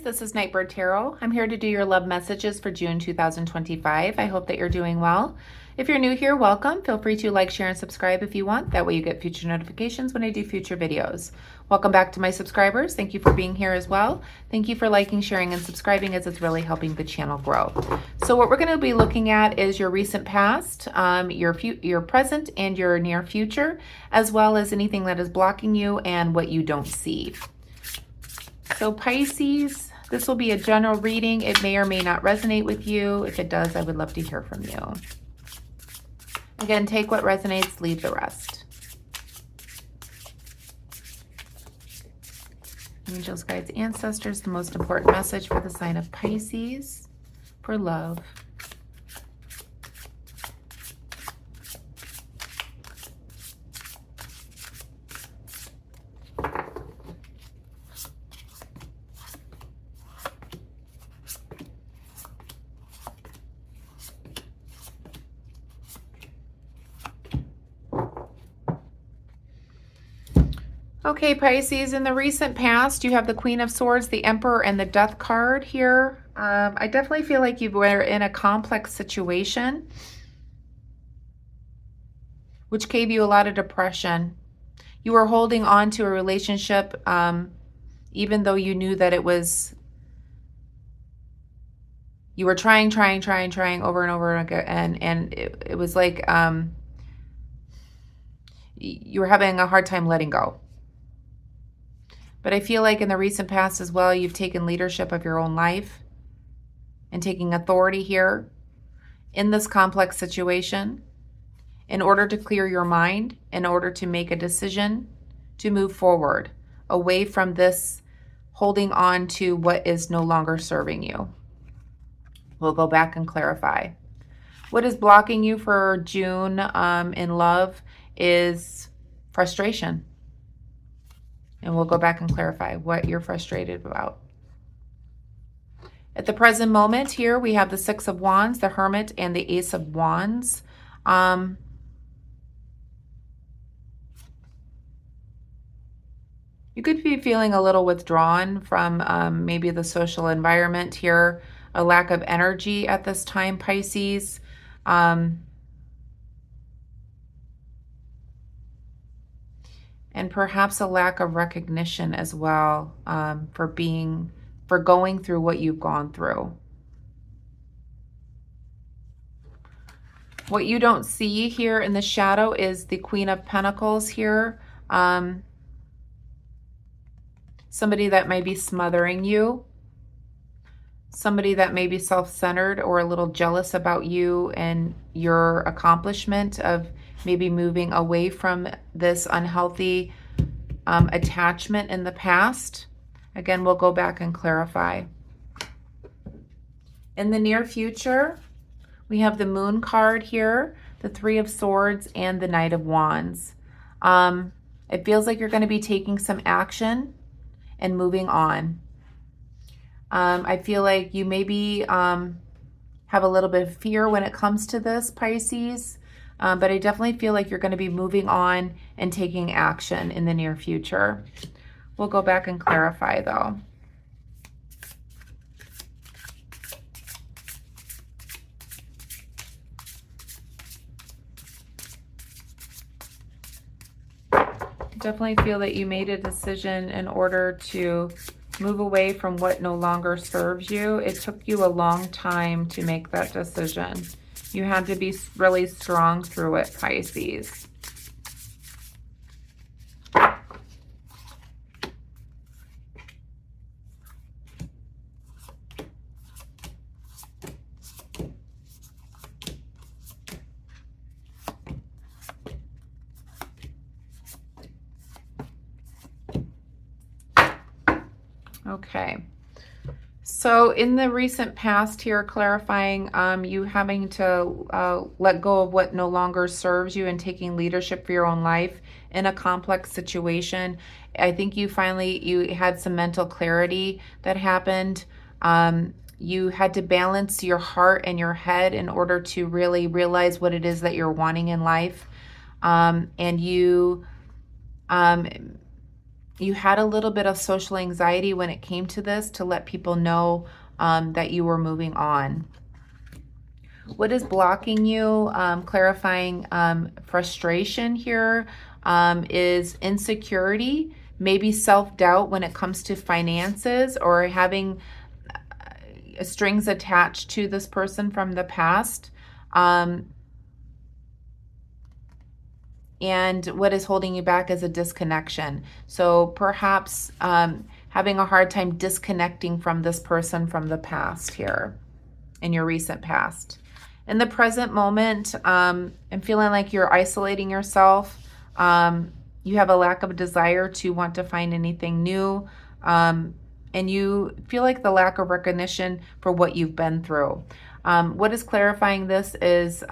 this is Nightbird Tarot. I'm here to do your love messages for June 2025. I hope that you're doing well. If you're new here, welcome. Feel free to like, share, and subscribe if you want. That way you get future notifications when I do future videos. Welcome back to my subscribers. Thank you for being here as well. Thank you for liking, sharing, and subscribing as it's really helping the channel grow. So what we're going to be looking at is your recent past, your present, and your near future, as well as anything that is blocking you and what you don't see. So Pisces, this will be a general reading. It may or may not resonate with you. If it does, I would love to hear from you. Again, take what resonates, leave the rest. Angels, guides, ancestors, the most important message for the sign of Pisces for love. Okay, Pisces, in the recent past, you have the Queen of Swords, the Emperor, and the Death card here. I definitely feel like you were in a complex situation, which gave you a lot of depression. You were holding on to a relationship, even though you knew that you were trying over and over again, and it was like you were having a hard time letting go. But I feel like in the recent past as well, you've taken leadership of your own life and taking authority here in this complex situation in order to clear your mind, in order to make a decision to move forward away from this holding on to what is no longer serving you. We'll go back and clarify. What is blocking you for June in love is frustration. And we'll go back and clarify what you're frustrated about. At the present moment here, we have the Six of Wands, the Hermit, and the Ace of Wands. You could be feeling a little withdrawn from maybe the social environment here, a lack of energy at this time, Pisces. And perhaps a lack of recognition as well for going through what you've gone through. What you don't see here in the shadow is the Queen of Pentacles here. Somebody that may be smothering you. Somebody that may be self-centered or a little jealous about you and your accomplishment of maybe moving away from this unhealthy attachment in the past. Again, we'll go back and clarify. In the near future, we have the Moon card here, the Three of Swords, and the Knight of Wands. It feels like you're going to be taking some action and moving on. I feel like you maybe have a little bit of fear when it comes to this, Pisces. But I definitely feel like you're going to be moving on and taking action in the near future. We'll go back and clarify, though. Definitely feel that you made a decision in order to move away from what no longer serves you. It took you a long time to make that decision. You had to be really strong through it, Pisces. Okay. So in the recent past here, clarifying you having to let go of what no longer serves you and taking leadership for your own life in a complex situation. I think you had some mental clarity that happened. You had to balance your heart and your head in order to really realize what it is that you're wanting in life. And you you had a little bit of social anxiety when it came to this, to let people know that you were moving on. What is blocking you? Clarifying frustration here is insecurity, maybe self-doubt when it comes to finances, or having strings attached to this person from the past. And what is holding you back is a disconnection. So perhaps having a hard time disconnecting from this person from the past here, in your recent past. In the present moment, I'm feeling like you're isolating yourself. You have a lack of desire to want to find anything new. And you feel like the lack of recognition for what you've been through. What is clarifying this is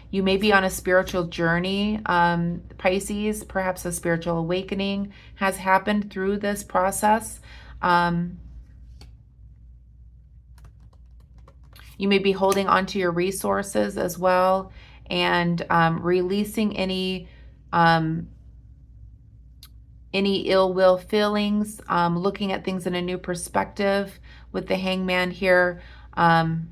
you may be on a spiritual journey, Pisces. Perhaps a spiritual awakening has happened through this process. You may be holding on to your resources as well, and releasing any ill will feelings, looking at things in a new perspective with the Hangman here, and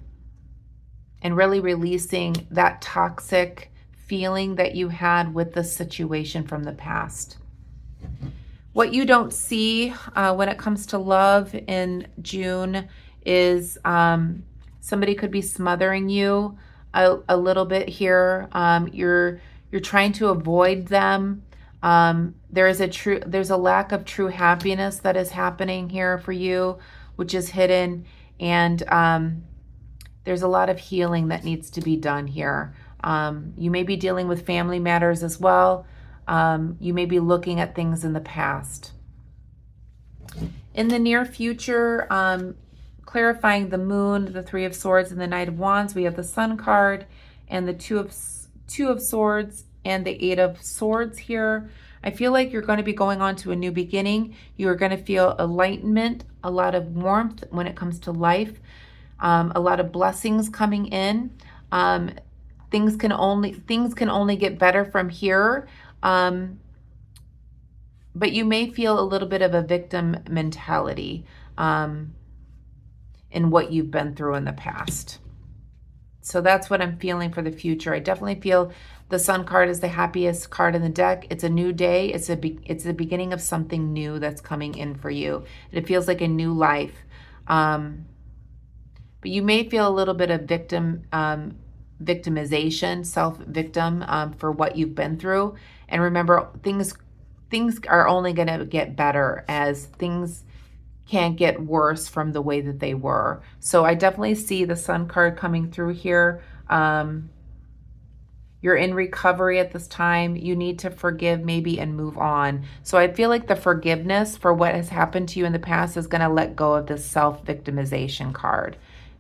really releasing that toxic feeling that you had with the situation from the past. What you don't see when it comes to love in June is somebody could be smothering you a little bit here. You're trying to avoid them. There's a lack of true happiness that is happening here for you, which is hidden, and there's a lot of healing that needs to be done here. You may be dealing with family matters as well. You may be looking at things in the past. In the near future, clarifying the Moon, the Three of Swords, and the Knight of Wands, we have the Sun card and the Two of Swords and the Eight of Swords here. I feel like you're going to be going on to a new beginning. You are going to feel enlightenment, a lot of warmth when it comes to life, a lot of blessings coming in. Things can only get better from here. But you may feel a little bit of a victim mentality in what you've been through in the past. So that's what I'm feeling for the future. I definitely feel the Sun card is the happiest card in the deck. It's a new day. It's the beginning of something new that's coming in for you. It feels like a new life. But you may feel a little bit of victimization, self-victim for what you've been through. And remember, things are only going to get better, as things can't get worse from the way that they were. So I definitely see the Sun card coming through here. You're in recovery at this time. You need to forgive maybe and move on. So I feel like the forgiveness for what has happened to you in the past is going to let go of this self-victimization card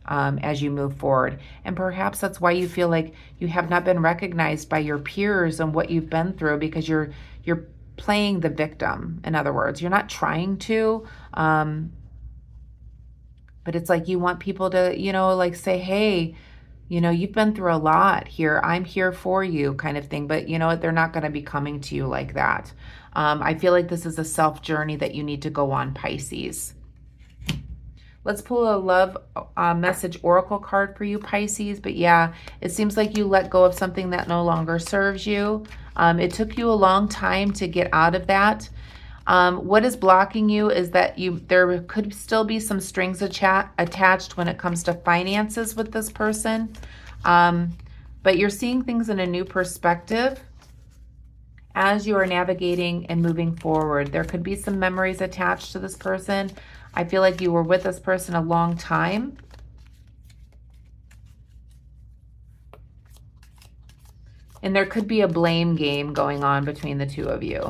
as you move forward. And perhaps that's why you feel like you have not been recognized by your peers and what you've been through, because you're playing the victim. In other words, you're not trying to, but it's like you want people to, like say, hey, you've been through a lot here. I'm here for you, kind of thing. But you know what? They're not going to be coming to you like that. I feel like this is a self journey that you need to go on, Pisces. Let's pull a love message oracle card for you, Pisces. But yeah, it seems like you let go of something that no longer serves you. It took you a long time to get out of that. What is blocking you is that there could still be some strings attached when it comes to finances with this person. But you're seeing things in a new perspective as you are navigating and moving forward. There could be some memories attached to this person. I feel like you were with this person a long time. And there could be a blame game going on between the two of you.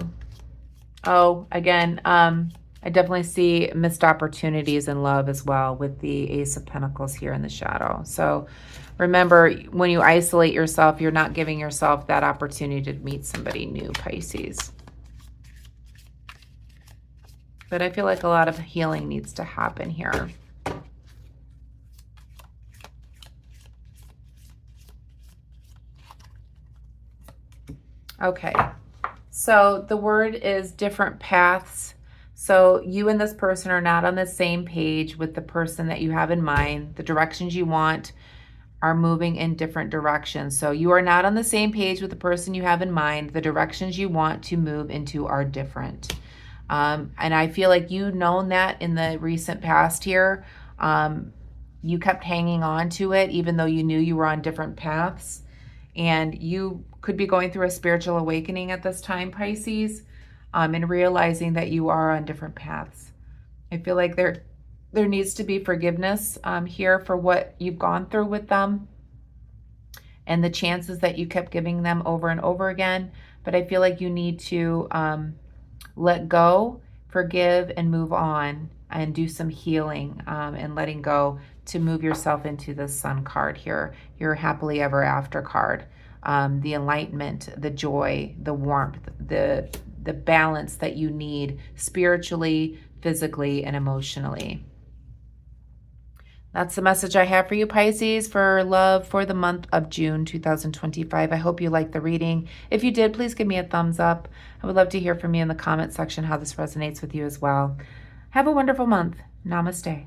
Oh, again, I definitely see missed opportunities in love as well with the Ace of Pentacles here in the shadow. So remember, when you isolate yourself, you're not giving yourself that opportunity to meet somebody new, Pisces. But I feel like a lot of healing needs to happen here. Okay, so the word is different paths. So you and this person are not on the same page with the person that you have in mind. The directions you want are moving in different directions. So you are not on the same page with the person you have in mind. The directions you want to move into are different. And I feel like you've known that in the recent past here. You kept hanging on to it, even though you knew you were on different paths. And you could be going through a spiritual awakening at this time, Pisces, and realizing that you are on different paths. I feel like there needs to be forgiveness here for what you've gone through with them and the chances that you kept giving them over and over again. But I feel like you need to let go, forgive, and move on and do some healing and letting go to move yourself into the Sun card here, your happily ever after card. The enlightenment, the joy, the warmth, the balance that you need spiritually, physically, and emotionally. That's the message I have for you, Pisces, for love for the month of June 2025. I hope you liked the reading. If you did, please give me a thumbs up. I would love to hear from you in the comment section how this resonates with you as well. Have a wonderful month. Namaste.